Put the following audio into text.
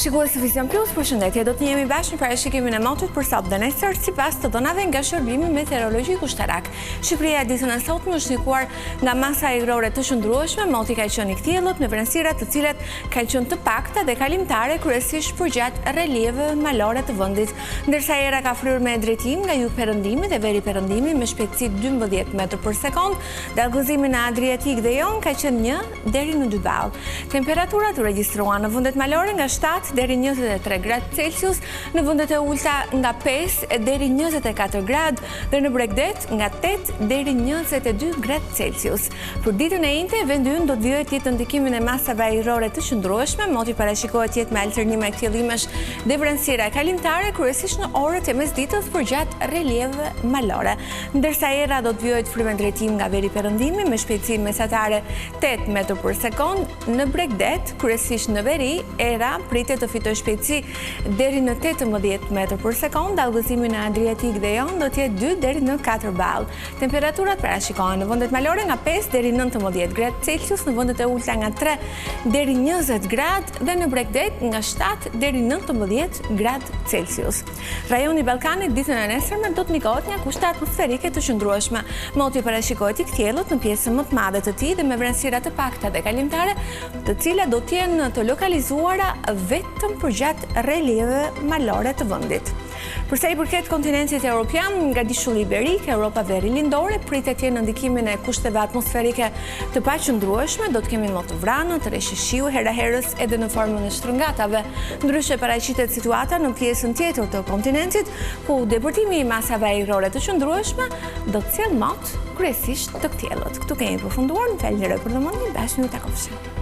Shikues të Vision Plus, përshëndetje, do të jemi bashkë në parashikimin e motit për sot dhe nesër sipas të dhënave nga shërbimi meteorologjik ushtarak. Shqipëria ditën e sotme është ndikuar nga masa ajrore të shndrueshme, moti ka qenë i kthjellët me vrenësira të cilat kanë qenë të pakta dhe kalimtare kryesisht përgjatë relieveve malore të vendit, ndërsa era ka fryrë me drejtim nga jugperëndimi dhe veriperëndimi me shpejtësi 12 metër për sekond, dallgëzimi në Adriatik dhe Jon ka qenë 1 deri në 2 ball. Temperaturat u regjistruan në vendet malore nga 7 deri 23 gradë Celsius, në vendet e ulta nga 5 deri 24 gradë dhe në Bregdet nga 8 deri 22 gradë Celsius. Për ditën e njëjtë, vendi ynë do të vijojë jetë ndikimin e masave ajrore të qëndrueshme, moti parashikohet jetë me alternime kthjellimesh dhe vrenësira kalimtare kryesisht në orët e mesditës përgjatë relieveve malore, ndërsa era do të vijojë frymën drejtim nga veriperëndimi me shpejtësinë mesatare 8 metër për sekond, në Bregdet, kryesisht në veri, era pritet të fitoj shpejtësi deri në 18 metër për sekond, dallgëzimi në Adriatik dhe Jon do të jetë 2 deri në 4 ball. Temperaturat parashikohen në vendet malore nga 5 deri 19 gradë Celsius, në vendet e ulta nga 3 deri 20 gradë dhe në Bregdet nga 7 deri 19 gradë Celsius. Rajoni Ballkanit ditën e nesërme do të ndikohet nga kushte atmosferike të qëndrueshme. Moti parashikohet i kthjellët në pjesën më të madhe të tij dhe me vrenësira të pakta dhe kalimtare, të cilat do të jenë të lokalizuara vetëm përgjatë relieveve malore të vendit. Përsa i përket kontinentit evropian, nga dishulli iberik, Europa verilindore, pritet jenë në ndikimin e kushteve atmosferike të paqëndrueshme, do të kemi më të vranë, të reshishiu, heraherës edhe në formën e shtrëngatave. Ndryshe paraqitet situata në pjesën tjetër të kontinentit, ku depërtimi i masave ajrore të qëndrueshme do të sjellë mot kryesisht të kthjellët. Ktu kemi përfunduar, në falënderoj për domosdoshmërinë, bashkë në takofshim.